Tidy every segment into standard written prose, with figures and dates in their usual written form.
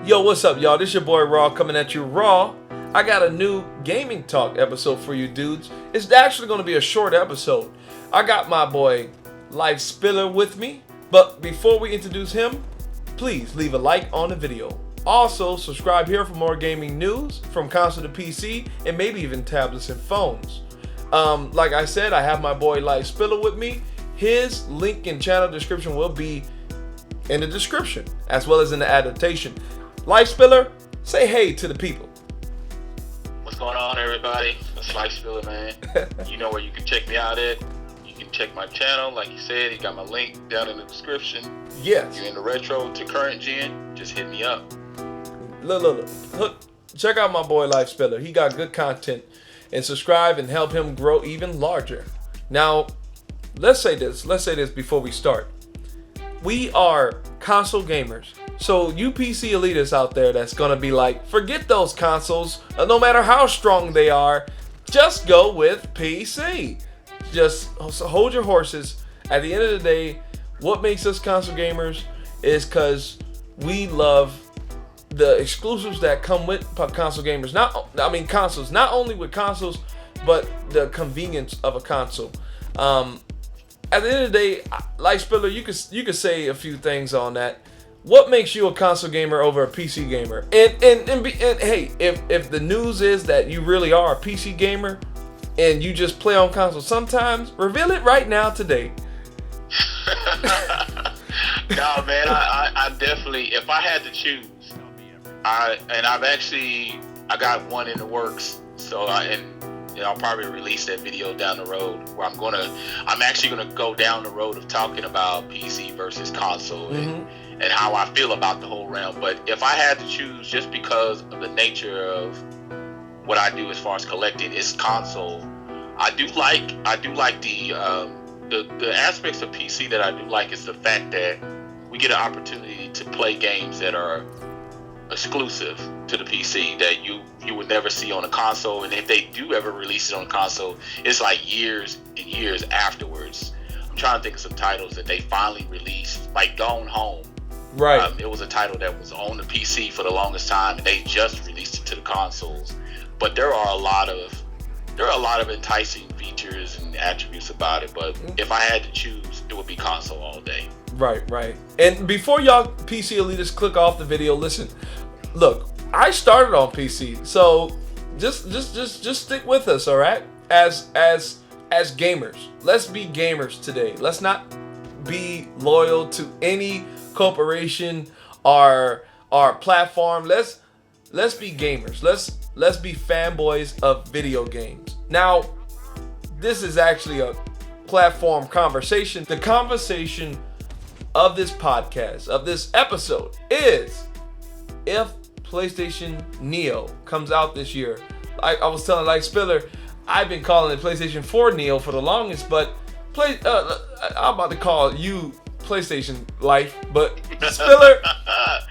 Yo, what's up, y'all? This your boy Raw coming at you raw. I got a new gaming talk episode for you dudes. It's actually going to be a short episode. I got my boy Life Spiller with me. But before we introduce him, please leave a like on the video. Also, subscribe here for more gaming news from console to PC and maybe even tablets and phones. Like I said, I have my boy Life Spiller with me. His link and channel description will be in the description as well as in the adaptation. Life Spiller, say hey to the people. What's going on, everybody? It's Life Spiller, man. You know where you can check me out at. You can check my channel, like you said. You got my link down in the description. Yes. If you're in the retro to current gen, just hit me up. Look. Check out my boy Life Spiller. He got good content. And subscribe and help him grow even larger. Now, let's say this before we start. We are console gamers. So you PC elitists out there that's gonna be like, forget those consoles, no matter how strong they are, just go with PC. Just hold your horses. At the end of the day, what makes us console gamers is because we love the exclusives that come with console gamers. Consoles. Not only with consoles, but the convenience of a console. At the end of the day, Life Spiller, you could say a few things on that. What makes you a console gamer over a PC gamer? And hey, if the news is that you really are a PC gamer and you just play on console sometimes, reveal it right now today. No, man, I definitely, if I had to choose, I got one in the works, so I'll probably release that video down the road where I'm actually gonna go down the road of talking about PC versus console and how I feel about the whole realm. But if I had to choose, just because of the nature of what I do as far as collecting, it's console. I do like the aspects of PC that I do like is the fact that we get an opportunity to play games that are exclusive to the PC that you would never see on a console, and if they do ever release it on a console, it's like years and years afterwards. I'm trying to think of some titles that they finally released, like Gone Home. Right. It was a title that was on the PC for the longest time, and they just released it to the consoles. But there are a lot of enticing features and attributes about it. But if I had to choose, it would be console all day. Right. And before y'all PC elitists click off the video, listen. Look, I started on PC, so just stick with us, all right? As gamers, let's be gamers today. Let's not be loyal to any corporation or platform. Let's be gamers. Let's be fanboys of video games. Now, this is actually a platform conversation. The conversation of this podcast, of this episode, is if PlayStation Neo comes out this year. I was telling Life Spiller, I've been calling it PlayStation 4 Neo for the longest, but I'm about to call you PlayStation Life. But Spiller,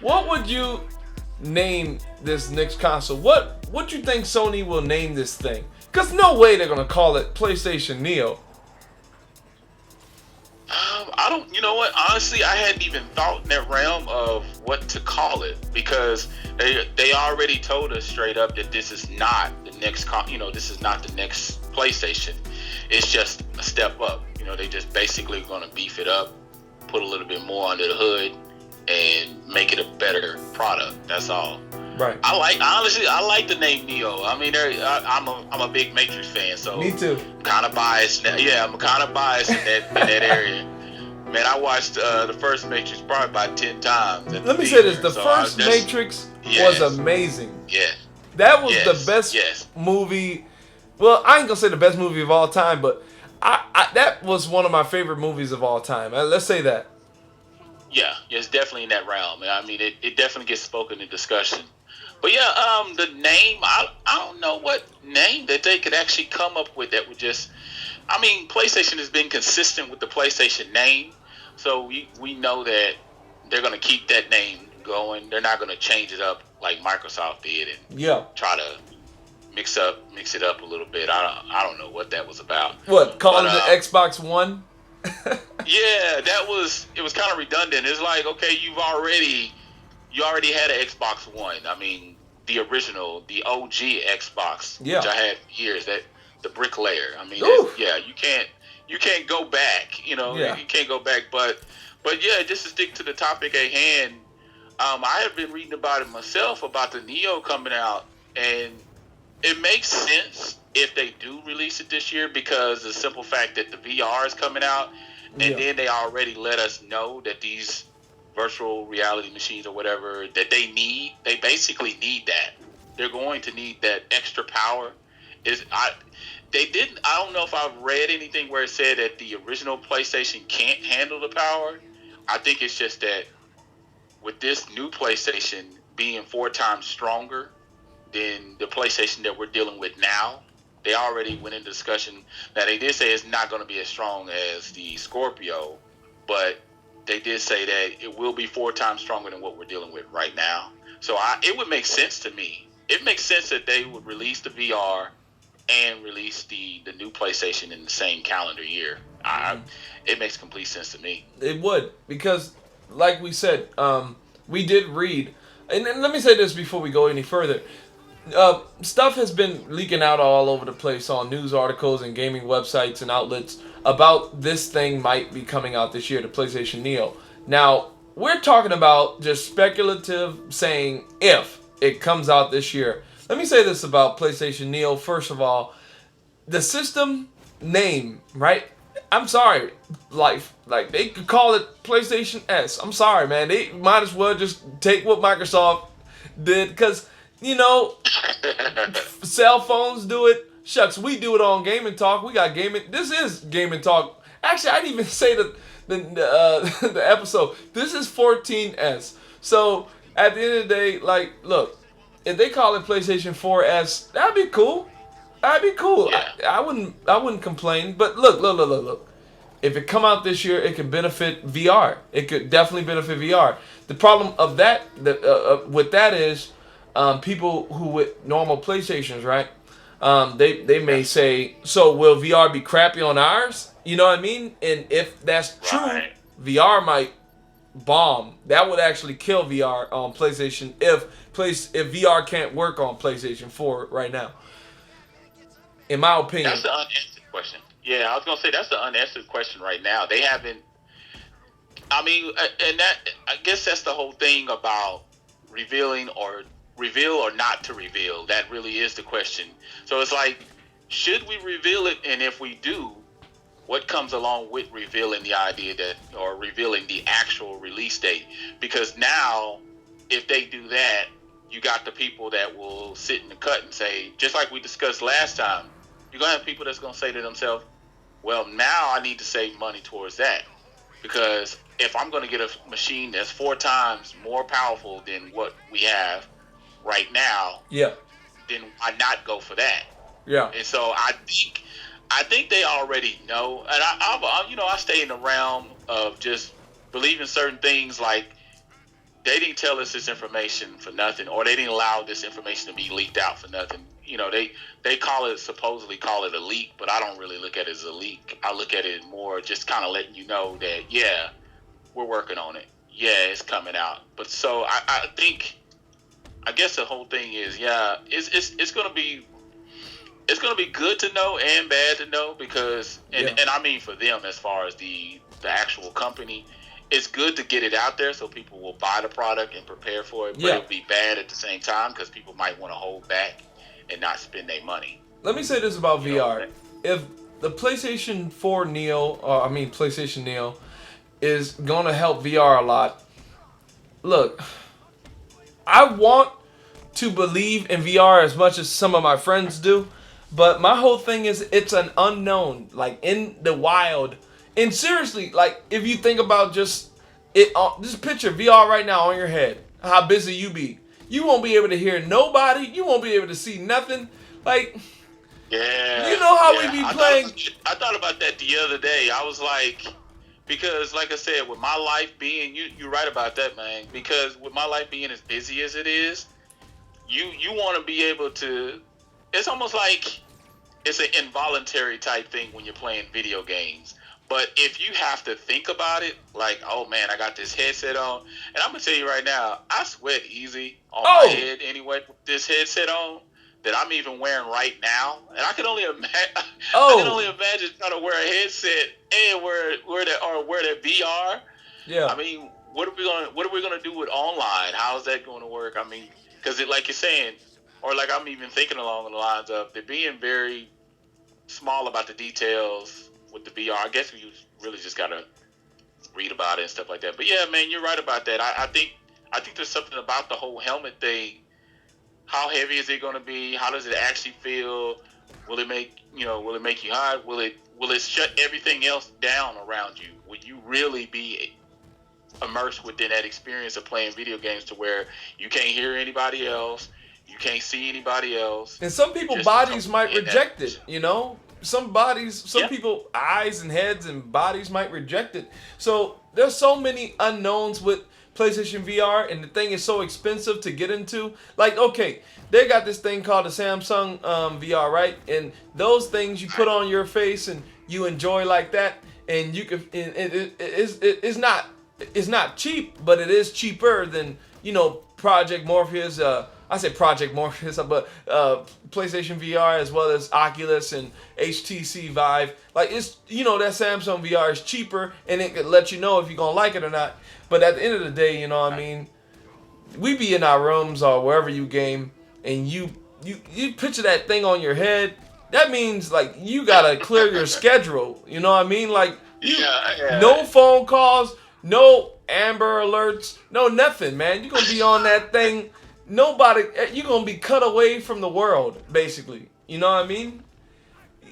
what would you name this next console? What you think Sony will name this thing? Cause no way they're gonna call it PlayStation Neo. I don't. You know what? Honestly, I hadn't even thought in that realm of what to call it, because they already told us straight up that this is not the next. This is not the next PlayStation. It's just a step up. They just basically going to beef it up, put a little bit more under the hood, and make it a better product. That's all. Right. I like the name Neo. I mean, I'm a big Matrix fan, so me too. I'm kind of biased. Yeah, I'm kind of biased in that area. Man, I watched the first Matrix probably about 10 times. Let me say this: the first Matrix was amazing. Yeah. That was the best movie. Well, I ain't gonna say the best movie of all time, but that was one of my favorite movies of all time. Let's say that. Yeah, it's definitely in that realm. I mean, it definitely gets spoken in discussion. But yeah, the name, I don't know what name that they could actually come up with that would just, I mean, PlayStation has been consistent with the PlayStation name, so we know that they're going to keep that name going. They're not going to change it up like Microsoft did and try to mix it up a little bit. I don't know what that was about. What, calling it the Xbox One? Yeah, it was kind of redundant. It's like, okay, you've already you already had an Xbox One. I mean, the original, the OG Xbox, Yeah. which I had for years. That the bricklayer. I mean, Oof. yeah, you can't go back. You know, Yeah. you can't go back. But yeah, just to stick to the topic at hand. I have been reading about it myself about the Neo coming out, and it makes sense if they do release it this year because the simple fact that the VR is coming out, and Yeah. then they already let us know that these virtual reality machines or whatever that they basically need that. They're going to need that extra power. I don't know if I've read anything where it said that the original PlayStation can't handle the power. I think it's just that with this new PlayStation being 4 times stronger than the PlayStation that we're dealing with now, they already went into discussion. Now they did say it's not going to be as strong as the Scorpio, but they did say that it will be 4 times stronger than what we're dealing with right now. So it would make sense to me. It makes sense that they would release the VR and release the new PlayStation in the same calendar year. It makes complete sense to me. It would, because, like we said, we did read, and let me say this before we go any further. Stuff has been leaking out all over the place on news articles and gaming websites and outlets about this thing might be coming out this year, the PlayStation Neo. Now, we're talking about just speculative saying if it comes out this year. Let me say this about PlayStation Neo. First of all, the system name, right? I'm sorry, like they could call it PlayStation S. I'm sorry, man. They might as well just take what Microsoft did, because cell phones do it. Shucks, we do it on GamIN Talk. We got GamIN. This is GamIN Talk. Actually, I didn't even say the episode. This is 14S. So at the end of the day, like, look, if they call it PlayStation 4S, that'd be cool. That'd be cool. Yeah. I wouldn't complain. But look. If it come out this year, it could benefit VR. It could definitely benefit VR. The problem of that, with that is, people who with normal PlayStations, right? They may say, so will VR be crappy on ours? You know what I mean? And if that's true, Right. VR might bomb. That would actually kill VR on PlayStation if VR can't work on PlayStation 4 right now. In my opinion. That's the unanswered question. Yeah, I was gonna say that's the unanswered question right now. They haven't. I mean, and that I guess that's the whole thing about reveal or not to reveal. That really is the question. So it's like, should we reveal it? And if we do, what comes along with revealing the idea that, or revealing the actual release date? Because now, if they do that, you got the people that will sit in the cut and say, just like we discussed last time, you're going to have people that's going to say to themselves, well, now I need to save money towards that. Because if I'm going to get a machine that's 4 times more powerful than what we have right now, Yeah. then why not go for that? Yeah. And so I think they already know. And I stay in the realm of just believing certain things, like they didn't tell us this information for nothing, or they didn't allow this information to be leaked out for nothing. They supposedly call it a leak, but I don't really look at it as a leak. I look at it more just kind of letting you know that, yeah, we're working on it. Yeah, it's coming out. But so I guess the whole thing is, yeah, it's gonna be good to know and bad to know, because and I mean for them, as far as the actual company, it's good to get it out there so people will buy the product and prepare for it. But it'll be bad at the same time because people might want to hold back and not spend their money. Let me say this about VR. If the PlayStation Neo is going to help VR a lot, look, I want to believe in VR as much as some of my friends do, but my whole thing is it's an unknown, like in the wild. And seriously, like if you think about just picture VR right now on your head, how busy you be. You won't be able to hear nobody. You won't be able to see nothing. Like, yeah, you know how we be playing. I thought about that the other day. I was like, because like I said, with my life being, you're right about that, man. Because with my life being as busy as it is, you want to be able to. It's almost like it's an involuntary type thing when you're playing video games. But if you have to think about it, like, oh man, I got this headset on, and I'm gonna tell you right now, I sweat easy on my head anyway with this headset on that I'm even wearing right now, and I can only imagine. I can only imagine trying to wear a headset and wear that VR. Yeah. I mean, what are we gonna do with online? How is that going to work? I mean, because like you're saying, or like I'm even thinking along the lines of they're being very small about the details with the VR. I guess we really just gotta read about it and stuff like that. But yeah, man, you're right about that. I think there's something about the whole helmet thing. How heavy is it going to be? How does it actually feel? Will it make you hot? Will it shut everything else down around you? Will you really be immersed within that experience of playing video games to where you can't hear anybody else, you can't see anybody else? And some people's bodies might reject it, you know? Some people, eyes and heads and bodies might reject it. So there's so many unknowns with PlayStation VR, and the thing is so expensive to get into. Like, okay, they got this thing called the Samsung VR, right? And those things you put on your face and you enjoy like that, and you can. It's not cheap, but it is cheaper than Project Morpheus. I say Project Morpheus, but PlayStation VR as well as Oculus and HTC Vive. Like, it's that Samsung VR is cheaper, and it could let you know if you're gonna like it or not. But at the end of the day, what I mean, we be in our rooms or wherever you game, and you picture that thing on your head. That means like you gotta clear your schedule. You know what I mean? Like no phone calls, no Amber Alerts, no nothing, man. You're gonna be on that thing. Nobody, you're gonna be cut away from the world, basically. You know what I mean?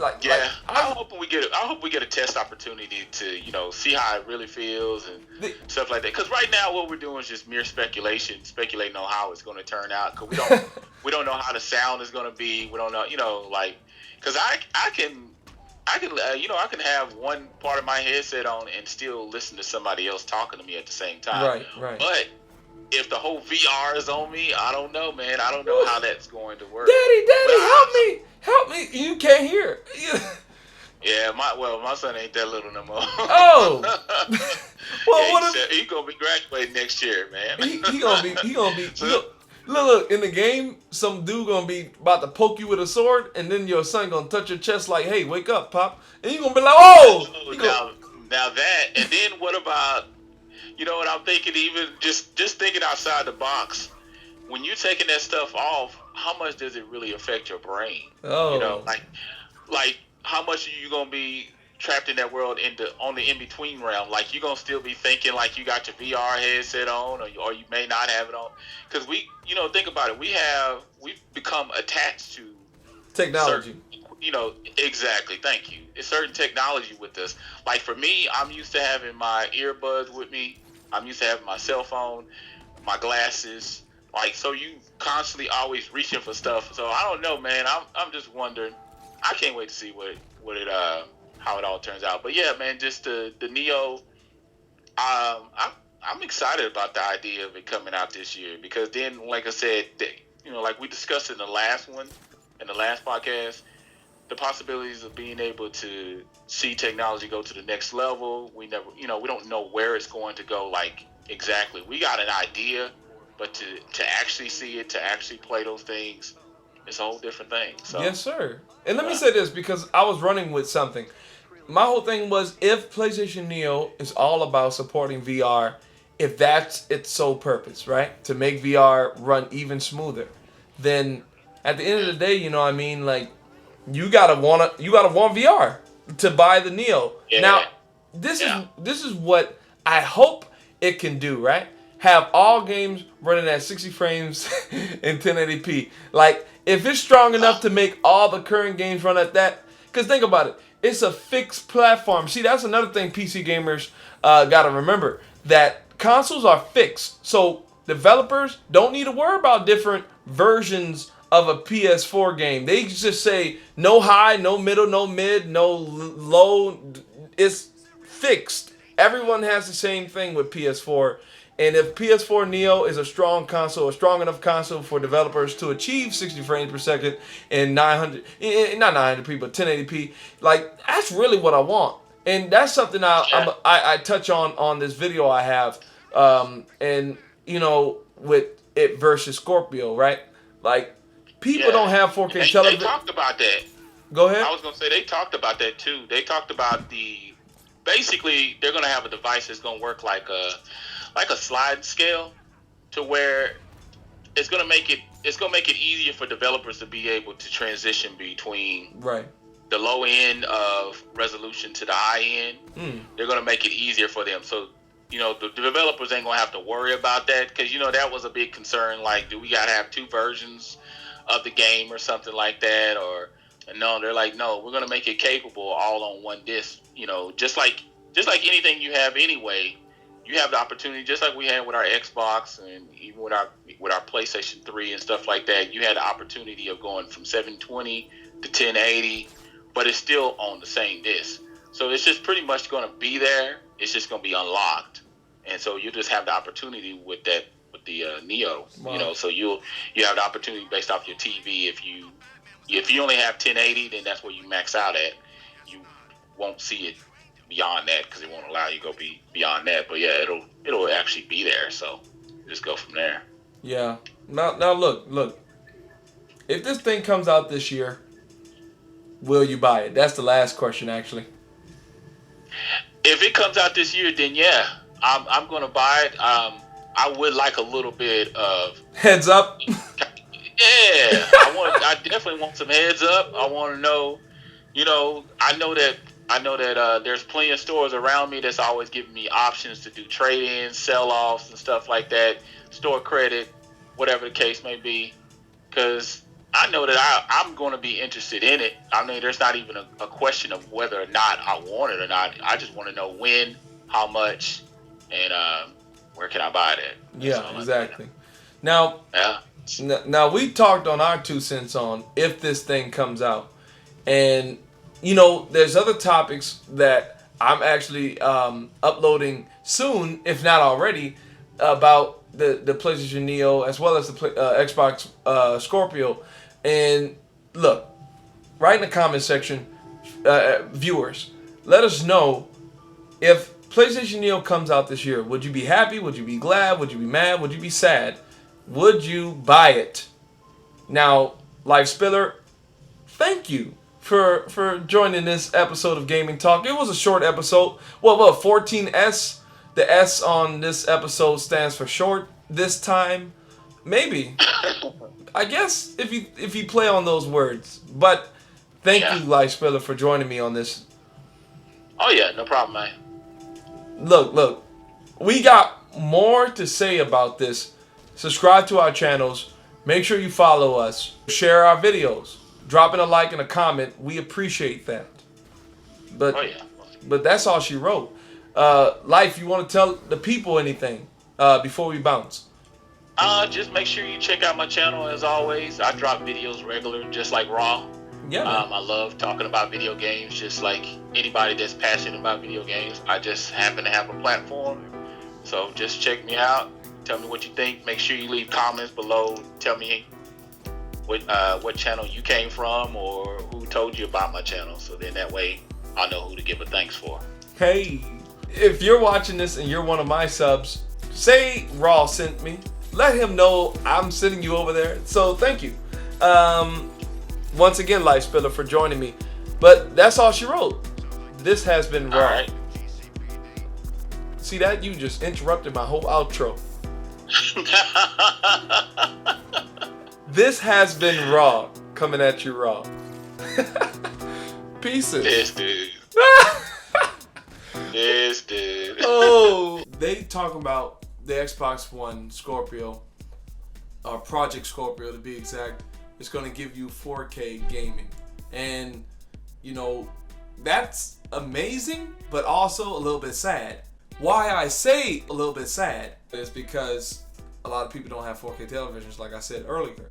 I hope we get a test opportunity to see how it really feels and stuff like that. Because right now what we're doing is just mere speculating on how it's going to turn out. Because we don't know how the sound is going to be. We don't know, because I can have one part of my headset on and still listen to somebody else talking to me at the same time. Right. But if the whole VR is on me, I don't know, man. I don't know how that's going to work. Daddy, help me! You can't hear. Yeah, my son ain't that little no more. Oh, well, he's gonna be graduating next year, man. He gonna be. Look, in the game, some dude gonna be about to poke you with a sword, and then your son gonna touch your chest like, "Hey, wake up, Pop," and you gonna be like, "Oh!" Now that, and then what about? You know what I'm thinking? Even just thinking outside the box. When you're taking that stuff off, how much does it really affect your brain? Oh, like how much are you gonna be trapped in that world on the in between realm? Like you gonna still be thinking like you got your VR headset on, or you may not have it on. Because think about it. We've become attached to technology. Exactly. Thank you. It's certain technology with us. Like for me, I'm used to having my earbuds with me. I'm used to having my cell phone, my glasses. Like, so you constantly always reaching for stuff. So I don't know, man. I'm just wondering. I can't wait to see how it all turns out. But yeah, man, just the Neo. I'm excited about the idea of it coming out this year because then, like I said, like we discussed in the last podcast, the possibilities of being able to see technology go to the next level. We don't know where it's going to go. Like exactly, we got an idea. But to actually see it, to actually play those things, it's a whole different thing. So, yes, sir. And let me say this, because I was running with something. My whole thing was, if PlayStation Neo is all about supporting VR, if that's its sole purpose, right, to make VR run even smoother, then at the end of the day, like you gotta want VR to buy the Neo. Yeah. Now, this is what I hope it can do, right? Have all games running at 60 frames in 1080p. Like, if it's strong enough to make all the current games run at that, because think about it, it's a fixed platform. See, that's another thing PC gamers got to remember, that consoles are fixed. So developers don't need to worry about different versions of a PS4 game. They just say no high, no middle, no mid, no low. It's fixed. Everyone has the same thing with PS4. And if PS4 Neo is a strong enough console for developers to achieve 60 frames per second and 900, not 900p, but 1080p, like, that's really what I want. And that's something I touch on this video I have, and with it versus Scorpio, right? Like, people don't have 4K television. They talked about that. Go ahead. I was gonna say they talked about that too. They talked about basically they're gonna have a device that's gonna work like a slide scale, to where it's gonna make it easier for developers to be able to transition between the low end of resolution to the high end. They're gonna make it easier for them. So the developers ain't gonna have to worry about that, because that was a big concern. Like, do we gotta have two versions of the game or something like that? Or no, they're like, no, we're gonna make it capable all on one disc. Just like anything you have anyway, you have the opportunity, just like we had with our Xbox and even with our PlayStation 3 and stuff like that. You had the opportunity of going from 720 to 1080, but it's still on the same disc. So it's just pretty much going to be there. It's just going to be unlocked, and so you just have the opportunity with the Neo. Wow. So you have the opportunity based off your TV. If you only have 1080, then that's where you max out at. You won't see it beyond that, because it won't allow you to go beyond that. But yeah, it'll actually be there. So just go from there. Yeah. Now look. If this thing comes out this year, will you buy it? That's the last question, actually. If it comes out this year, then yeah, I'm gonna buy it. I would like a little bit of heads up. Yeah, I definitely want some heads up. I want to know. I know that there's plenty of stores around me that's always giving me options to do trade-ins, sell-offs, and stuff like that, store credit, whatever the case may be, because I know that I'm going to be interested in it. I mean, there's not even a question of whether or not I want it or not. I just want to know when, how much, and where can I buy it at. Yeah, exactly. Now we talked on our 2 cents on if this thing comes out, and there's other topics that I'm actually uploading soon, if not already, about the PlayStation Neo as well as the Xbox Scorpio. And look, write in the comment section, viewers, let us know if PlayStation Neo comes out this year. Would you be happy? Would you be glad? Would you be mad? Would you be sad? Would you buy it? Now, Life Spiller, thank you for joining this episode of Gaming Talk. It was a short episode. What 14S? The S on this episode stands for short this time. Maybe. I guess if you play on those words. But thank you, Life Spiller, for joining me on this. Oh yeah, no problem, man. Look. We got more to say about this. Subscribe to our channels. Make sure you follow us. Share our videos. Dropping a like and a comment. We appreciate that. But that's all she wrote. Life, you want to tell the people anything before we bounce? Just make sure you check out my channel as always. I drop videos regular, just like Raw. Yeah. I love talking about video games, just like anybody that's passionate about video games. I just happen to have a platform. So just check me out. Tell me what you think. Make sure you leave comments below. Tell me what channel you came from or who told you about my channel. So then that way I'll know who to give a thanks for. Hey, if you're watching this and you're one of my subs, say Raw sent me. Let him know I'm sending you over there. So thank you. Once again, Life Spiller, for joining me. But that's all she wrote. This has been Raw. All right. See that? You just interrupted my whole outro. This has been Raw, coming at you raw. Pieces. This dude. This dude. Oh, they talk about the Xbox One Scorpio, or Project Scorpio to be exact. It's going to give you 4K gaming, and that's amazing, but also a little bit sad. Why I say a little bit sad is because a lot of people don't have 4K televisions, like I said earlier.